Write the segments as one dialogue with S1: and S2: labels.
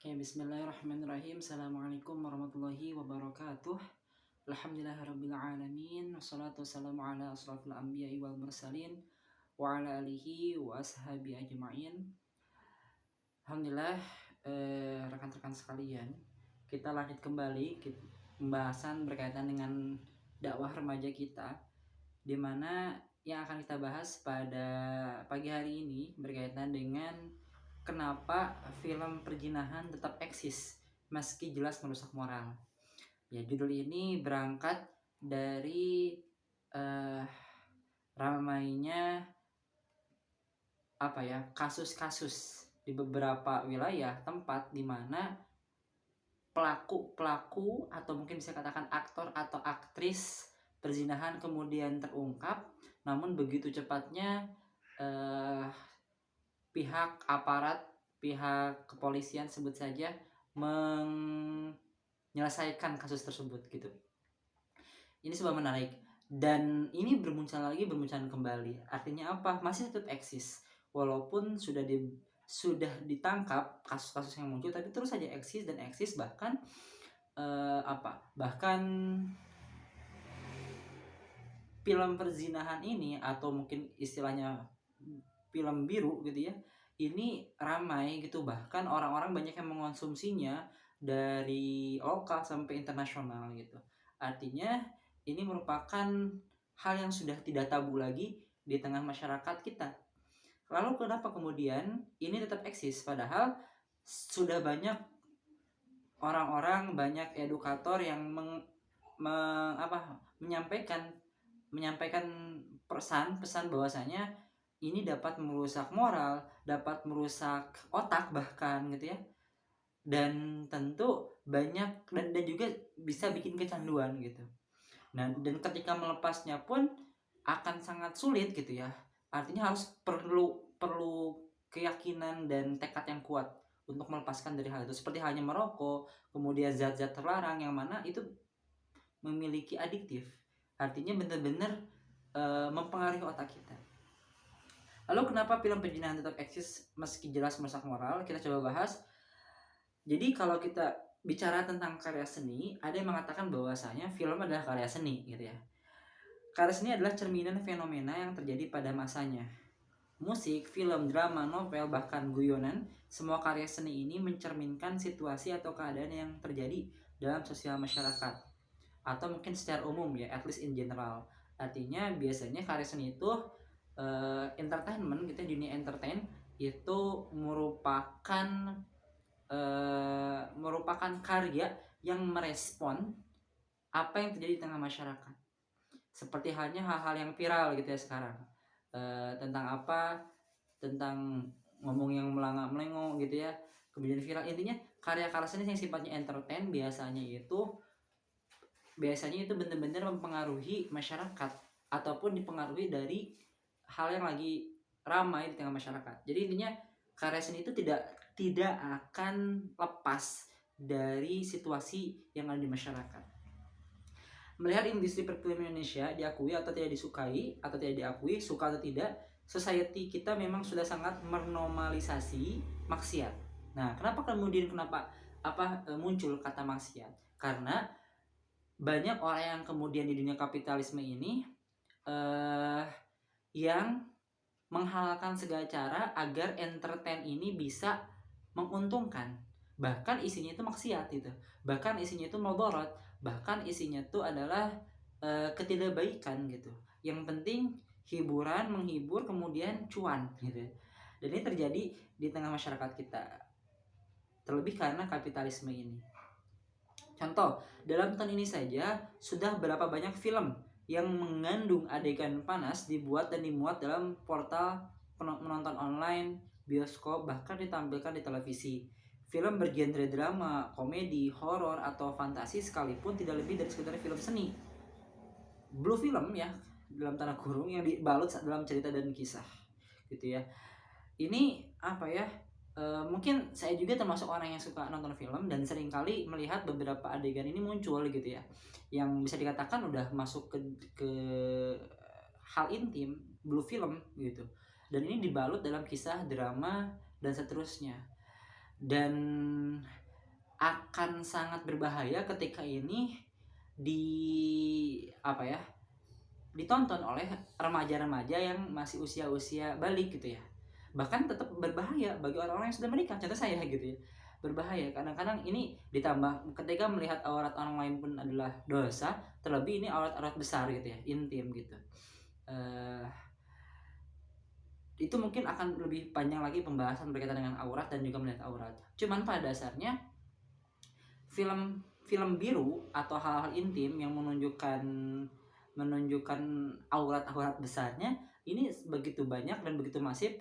S1: Oke, bismillahirrahmanirrahim. Assalamualaikum warahmatullahi wabarakatuh. Alhamdulillahirabbil alamin. Wassalatu wassalamu ala asrofil anbiya'i wal mursalin wa ala alihi wa ashabi ajma'in. Alhamdulillah, rekan-rekan sekalian, kita lanjut kembali pembahasan berkaitan dengan dakwah remaja kita, di mana yang akan kita bahas pada pagi hari ini berkaitan dengan kenapa film perjinahan tetap eksis meski jelas merusak moral. Ya, judul ini berangkat dari ramainya kasus-kasus di beberapa wilayah tempat di mana pelaku atau mungkin bisa katakan aktor atau aktris perzinahan kemudian terungkap, namun begitu cepatnya pihak aparat, pihak kepolisian sebut saja menyelesaikan kasus tersebut gitu. Ini sebuah menarik dan ini bermunculan kembali. Artinya apa? Masih tetap eksis walaupun sudah ditangkap kasus-kasus yang muncul, tapi terus saja eksis bahkan bahkan film perzinahan ini atau mungkin istilahnya film biru gitu ya, ini ramai gitu, bahkan orang-orang banyak yang mengonsumsinya dari lokal sampai internasional gitu. Artinya ini merupakan hal yang sudah tidak tabu lagi di tengah masyarakat kita. Lalu kenapa kemudian ini tetap eksis padahal sudah banyak orang-orang, banyak edukator yang menyampaikan pesan bahwasanya ini dapat merusak moral, dapat merusak otak bahkan gitu ya. Dan tentu banyak dan juga bisa bikin kecanduan gitu. Nah, dan ketika melepasnya pun akan sangat sulit gitu ya. Artinya harus perlu keyakinan dan tekad yang kuat untuk melepaskan dari hal itu. Seperti halnya merokok, kemudian zat-zat terlarang yang mana itu memiliki adiktif. Artinya benar-benar mempengaruhi otak kita. Lalu kenapa film perzinahan tetap eksis meski jelas merusak moral? Kita coba bahas. Jadi kalau kita bicara tentang karya seni, ada yang mengatakan bahwasanya film adalah karya seni gitu ya. Karya seni adalah cerminan fenomena yang terjadi pada masanya. Musik, film, drama, novel, bahkan guyonan, semua karya seni ini mencerminkan situasi atau keadaan yang terjadi dalam sosial masyarakat. Atau mungkin secara umum ya, at least in general. Artinya biasanya karya seni itu entertainment gitu ya, dunia entertain itu merupakan karya yang merespon apa yang terjadi di tengah masyarakat. Seperti halnya hal-hal yang viral gitu ya sekarang. Tentang ngomong yang melengok gitu ya, kemudian viral. Intinya karya-karya seni yang sifatnya entertain biasanya itu benar-benar mempengaruhi masyarakat ataupun dipengaruhi dari hal yang lagi ramai di tengah masyarakat. Jadi intinya karya seni itu tidak akan lepas dari situasi yang ada di masyarakat. Melihat industri perfilman Indonesia diakui atau tidak disukai atau tidak diakui, suka atau tidak, society kita memang sudah sangat menormalisasi maksiat. Nah, kenapa muncul kata maksiat? Karena banyak orang yang kemudian di dunia kapitalisme ini yang menghalalkan segala cara agar entertain ini bisa menguntungkan. Bahkan isinya itu maksiat gitu. Bahkan isinya itu mudarat, bahkan isinya itu adalah ketidakbaikan gitu. Yang penting hiburan, menghibur, kemudian cuan gitu. Dan ini terjadi di tengah masyarakat kita. Terlebih karena kapitalisme ini. Contoh, dalam tahun ini saja sudah berapa banyak film yang mengandung adegan panas dibuat dan dimuat dalam portal menonton online, bioskop, bahkan ditampilkan di televisi. Film bergenre drama, komedi, horor, atau fantasi sekalipun tidak lebih dari sekedar film seni. Blue film ya, dalam tanda kurung, yang dibalut dalam cerita dan kisah gitu ya. Ini apa ya, mungkin saya juga termasuk orang yang suka nonton film dan seringkali melihat beberapa adegan ini muncul gitu ya, yang bisa dikatakan udah masuk ke hal intim, blue film gitu. Dan ini dibalut dalam kisah, drama, dan seterusnya. dan akan sangat berbahaya ketika ini di apa ya ditonton oleh remaja-remaja yang masih usia-usia balik gitu ya. Bahkan tetap berbahaya bagi orang-orang yang sudah menikah, contoh saya gitu ya. Berbahaya, kadang-kadang ini ditambah ketika melihat aurat orang lain pun adalah dosa, terlebih ini aurat-aurat besar gitu ya, intim gitu. eh itu mungkin akan lebih panjang lagi pembahasan berkaitan dengan aurat dan juga melihat aurat. Cuman pada dasarnya film film biru atau hal-hal intim yang menunjukkan aurat-aurat besarnya ini begitu banyak dan begitu masif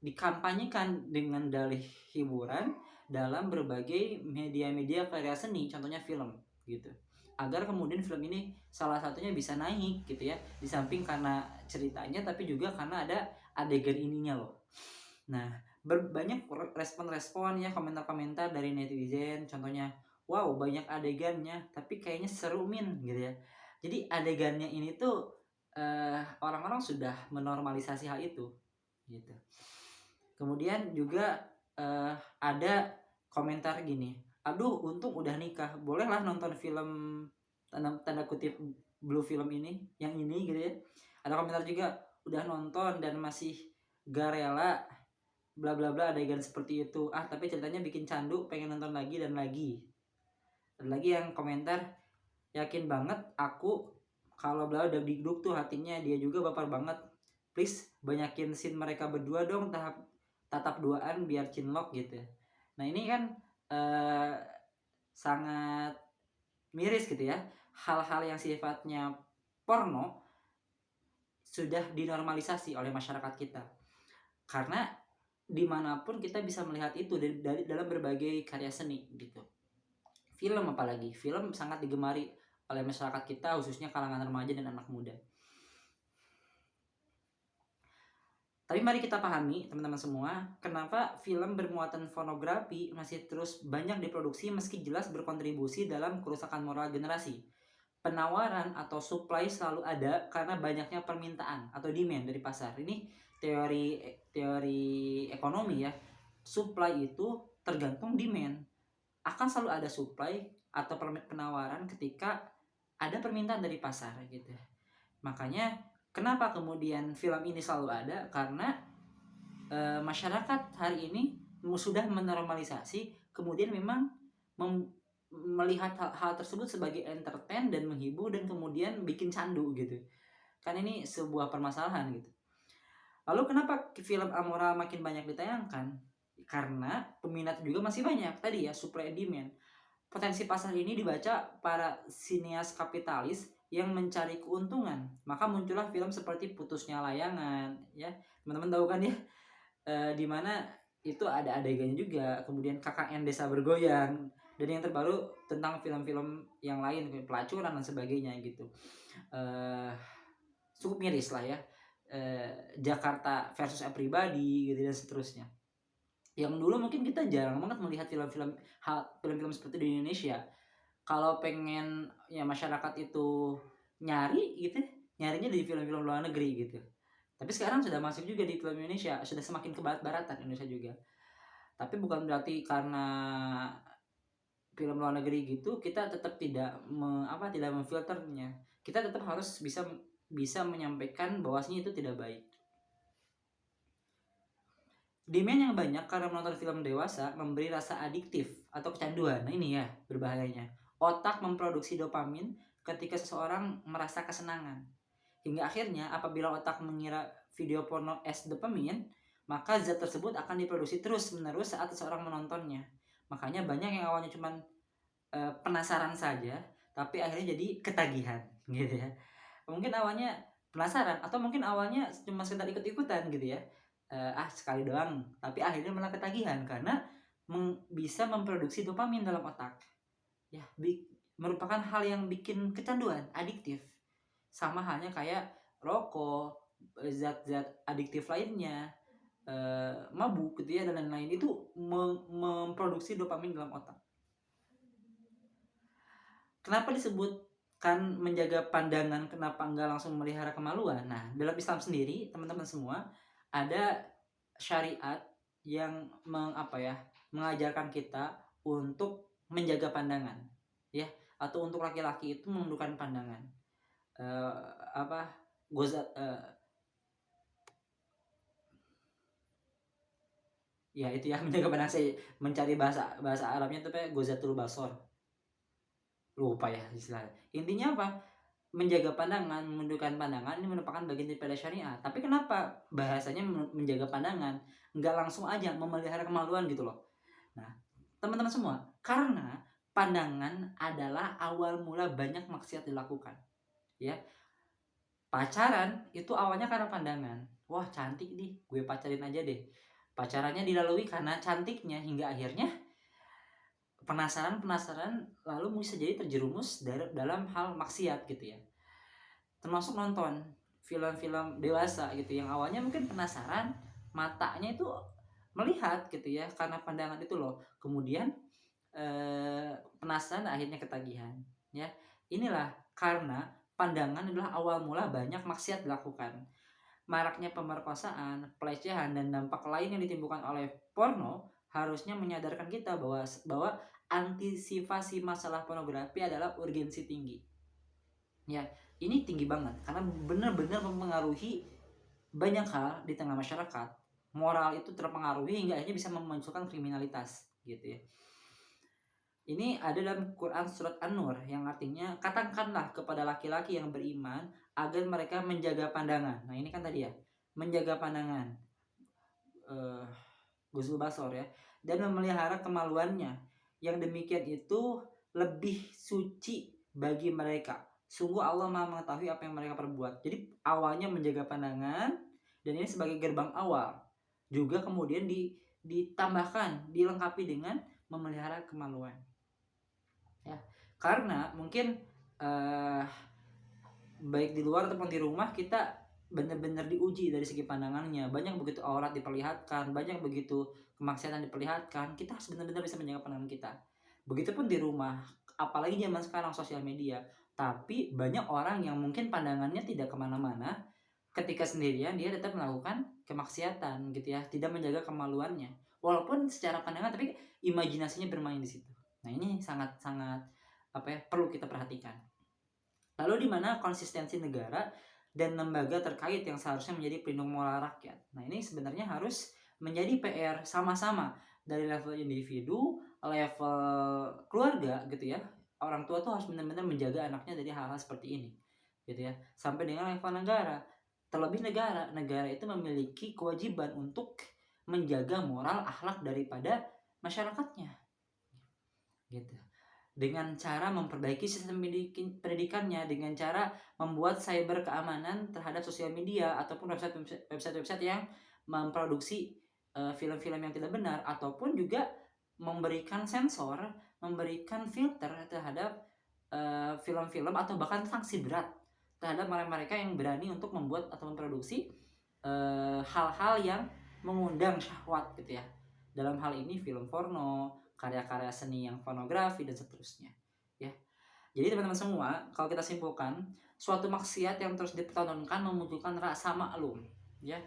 S1: dikampanyekan dengan dalih hiburan dalam berbagai media-media karya seni, contohnya film gitu. Agar kemudian film ini salah satunya bisa naik gitu ya, di samping karena ceritanya tapi juga karena ada adegan ininya loh. Nah, banyak respon-respon ya, komentar-komentar dari netizen, contohnya, wow banyak adegannya, tapi kayaknya seru min gitu ya. Jadi adegannya ini tuh orang-orang sudah menormalisasi hal itu, gitu. Kemudian juga ada komentar gini, aduh untung udah nikah, bolehlah nonton film tanda kutip blue film ini, yang ini gitu ya. Ada komentar juga, udah nonton dan masih gak rela bla bla bla adegan seperti itu, tapi ceritanya bikin candu, pengen nonton lagi dan lagi. Ada lagi yang komentar, yakin banget aku kalau bla udah digduk tuh hatinya, dia juga baper banget, please banyakin scene mereka berdua dong, tatap duaan biar cinlok gitu. Nah ini kan sangat miris gitu ya, hal-hal yang sifatnya porno sudah dinormalisasi oleh masyarakat kita, karena dimanapun kita bisa melihat itu dari dalam berbagai karya seni gitu. Film apalagi, film sangat digemari oleh masyarakat kita, khususnya kalangan remaja dan anak muda. Tapi mari kita pahami teman-teman semua, kenapa film bermuatan pornografi masih terus banyak diproduksi meski jelas berkontribusi dalam kerusakan moral generasi. Penawaran atau supply selalu ada karena banyaknya permintaan atau demand dari pasar. Ini teori ekonomi ya. Supply itu tergantung demand. Akan selalu ada supply atau penawaran ketika ada permintaan dari pasar gitu. Makanya kenapa kemudian film ini selalu ada, karena masyarakat hari ini sudah menormalisasi, kemudian memang melihat hal tersebut sebagai entertain dan menghibur dan kemudian bikin candu gitu. Kan ini sebuah permasalahan gitu. Lalu kenapa film amoral makin banyak ditayangkan? Karena peminat juga masih banyak. Tadi ya, supply and demand. Potensi pasar ini dibaca para sinias kapitalis yang mencari keuntungan. Maka muncullah film seperti Putusnya Layangan, ya. Teman-teman tahu kan ya? Dimana itu ada adegannya juga. Kemudian KKN Desa Bergoyang, dan yang terbaru tentang film-film yang lain kayak pelacuran dan sebagainya gitu. Cukup miris lah ya. Jakarta versus Everybody gitu dan seterusnya. Yang dulu mungkin kita jarang banget melihat film-film seperti di Indonesia. Kalau pengen ya masyarakat itu nyari gitu, nyarinya di film-film luar negeri gitu. Tapi sekarang sudah masuk juga di film Indonesia, sudah semakin ke barat-baratan Indonesia juga. Tapi bukan berarti karena film luar negeri gitu kita tetap tidak memfilternya. Kita tetap harus bisa menyampaikan bahwasanya itu tidak baik. Demand yang banyak karena menonton film dewasa memberi rasa adiktif atau kecanduan. Nah ini ya berbahayanya. Otak memproduksi dopamin ketika seseorang merasa kesenangan. Hingga akhirnya apabila otak mengira video porno as dopamin, maka zat tersebut akan diproduksi terus-menerus saat seseorang menontonnya. Makanya banyak yang awalnya cuma penasaran saja, tapi akhirnya jadi ketagihan gitu ya. Mungkin awalnya penasaran atau mungkin awalnya cuma sekedar ikut-ikutan gitu ya. Sekali doang, tapi akhirnya malah ketagihan karena bisa memproduksi dopamin dalam otak. Ya, merupakan hal yang bikin kecanduan, adiktif. Sama halnya kayak rokok, zat-zat adiktif lainnya, mabuk gitu ya dan lain-lain, itu memproduksi dopamin dalam otak. Kenapa disebutkan menjaga pandangan, kenapa enggak langsung memelihara kemaluan? Nah, dalam Islam sendiri, teman-teman semua, ada syariat yang mengajarkan kita untuk menjaga pandangan, ya, atau untuk laki-laki itu menundukkan pandangan. Apa goza Ya itu ya, menjaga pandangan. Saya mencari bahasa bahasa Arabnya itu kayak gozatul basor, lupa ya istilahnya. Intinya apa? Menjaga pandangan, menundukkan pandangan ini merupakan bagian daripada syariat. Tapi kenapa bahasanya menjaga pandangan, nggak langsung aja memelihara kemaluan gitu loh. Nah, teman-teman semua, karena pandangan adalah awal mula banyak maksiat dilakukan, ya. Pacaran itu awalnya karena pandangan. Wah, cantik nih, gue pacarin aja deh. Pacarannya dilalui karena cantiknya, hingga akhirnya penasaran lalu bisa jadi terjerumus dalam hal maksiat gitu ya. Termasuk nonton film-film dewasa gitu yang awalnya mungkin penasaran, matanya itu melihat gitu ya karena pandangan itu loh. Kemudian penasaran akhirnya ketagihan, ya. Inilah karena pandangan adalah awal mula banyak maksiat dilakukan. Maraknya pemerkosaan, pelecehan, dan dampak lain yang ditimbulkan oleh porno harusnya menyadarkan kita bahwa antisipasi masalah pornografi adalah urgensi tinggi. Ya, ini tinggi banget karena benar-benar mempengaruhi banyak hal di tengah masyarakat. Moral itu terpengaruhi hingga akhirnya bisa memunculkan kriminalitas, gitu ya. Ini ada dalam Quran surat An-Nur yang artinya katakanlah kepada laki-laki yang beriman agar mereka menjaga pandangan. Nah ini kan tadi ya, menjaga pandangan, Ghusl Basor ya, dan memelihara kemaluannya. Yang demikian itu lebih suci bagi mereka. Sungguh Allah Maha mengetahui apa yang mereka perbuat. Jadi awalnya menjaga pandangan, dan ini sebagai gerbang awal. Juga kemudian ditambahkan, dilengkapi dengan memelihara kemaluan. Ya, karena mungkin baik di luar ataupun di rumah kita benar-benar diuji dari segi pandangannya. Banyak begitu aurat diperlihatkan, banyak begitu kemaksiatan diperlihatkan. Kita harus benar-benar bisa menjaga pandangan kita. Begitupun di rumah, apalagi zaman sekarang sosial media. Tapi banyak orang yang mungkin pandangannya tidak kemana-mana, ketika sendirian dia tetap melakukan kemaksiatan gitu ya, tidak menjaga kemaluannya. Walaupun secara pandangan tapi imajinasinya bermain di situ. Nah ini sangat-sangat perlu kita perhatikan. Lalu di mana konsistensi negara dan lembaga terkait yang seharusnya menjadi pelindung moral rakyat. Nah ini sebenarnya harus menjadi PR sama-sama dari level individu, level keluarga gitu ya. Orang tua tuh harus benar-benar menjaga anaknya dari hal-hal seperti ini gitu ya. Sampai dengan level negara. Terlebih negara itu memiliki kewajiban untuk menjaga moral akhlak daripada masyarakatnya gitu, dengan cara memperbaiki sistem pendidikannya, dengan cara membuat cyber keamanan terhadap sosial media ataupun website yang memproduksi film-film yang tidak benar, ataupun juga memberikan sensor, memberikan filter terhadap film-film atau bahkan sanksi berat terhadap mereka yang berani untuk membuat atau memproduksi hal-hal yang mengundang syahwat gitu ya. Dalam hal ini film porno, karya-karya seni yang pornografi dan seterusnya ya. Jadi teman-teman semua, kalau kita simpulkan, suatu maksiat yang terus dipertontonkan memunculkan rasa maklum ya.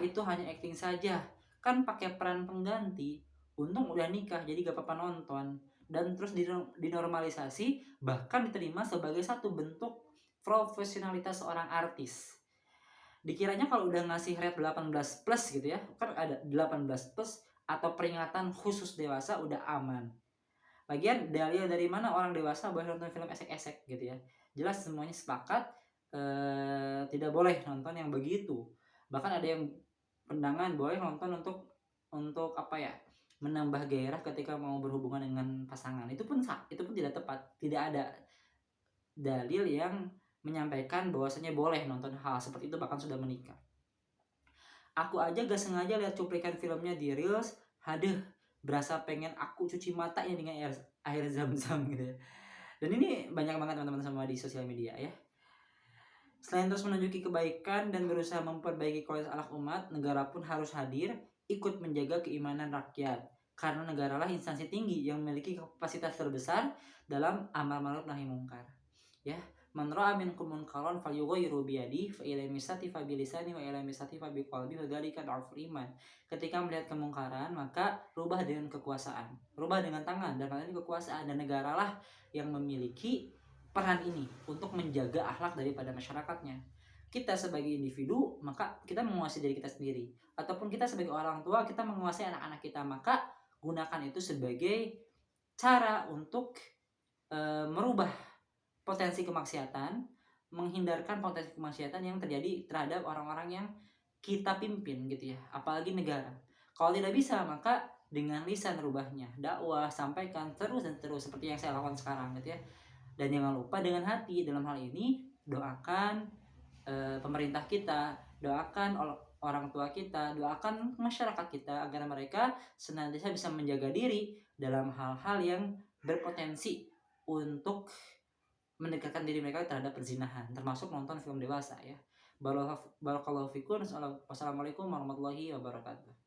S1: Itu hanya acting saja, kan pakai peran pengganti, untung udah nikah jadi gak apa-apa nonton, dan terus dinormalisasi bahkan diterima sebagai satu bentuk profesionalitas seorang artis. Dikiranya kalau udah ngasih rate 18 plus gitu ya, kan ada 18 plus atau peringatan khusus dewasa udah aman. Lagian dalil dari mana orang dewasa boleh nonton film esek-esek gitu ya. Jelas semuanya sepakat tidak boleh nonton yang begitu. Bahkan ada yang pandangan boleh nonton untuk menambah gairah ketika mau berhubungan dengan pasangan. Itu pun tidak tepat. Tidak ada dalil yang menyampaikan bahwasanya boleh nonton hal seperti itu bahkan sudah menikah. Aku aja gak sengaja lihat cuplikan filmnya di Reels, berasa pengen aku cuci matanya dengan air zam-zam gitu ya. Dan ini banyak banget teman-teman semua di sosial media ya. Selain terus menunjuki kebaikan dan berusaha memperbaiki kualitas akhlak umat, negara pun harus hadir ikut menjaga keimanan rakyat. Karena negaralah instansi tinggi yang memiliki kapasitas terbesar dalam amar ma'ruf nahi mungkar. Ya, Man ra'a minkum munkaran falyughayyirhu biyadihi fa illam yastati fa bilisanihi wa illam yastati fa biqalbihi wa dzalika adhaful iman. Ketika melihat kemungkaran, maka rubah dengan kekuasaan, rubah dengan tangan, dan hal ini kekuasaan, dan negaralah yang memiliki peran ini untuk menjaga akhlak daripada masyarakatnya. Kita sebagai individu, maka kita menguasai diri kita sendiri, ataupun kita sebagai orang tua, kita menguasai anak-anak kita, maka gunakan itu sebagai cara untuk merubah potensi kemaksiatan, menghindarkan potensi kemaksiatan yang terjadi terhadap orang-orang yang kita pimpin gitu ya, apalagi negara. Kalau tidak bisa, maka dengan lisan rubahnya, dakwah, sampaikan terus dan terus seperti yang saya lakukan sekarang gitu ya. Dan jangan lupa dengan hati dalam hal ini doakan pemerintah kita, doakan orang tua kita, doakan masyarakat kita agar mereka senantiasa bisa menjaga diri dalam hal-hal yang berpotensi untuk mendekatkan diri mereka terhadap perzinahan, termasuk nonton film dewasa ya. Barakallahu fikum. Wassalamualaikum warahmatullahi wabarakatuh.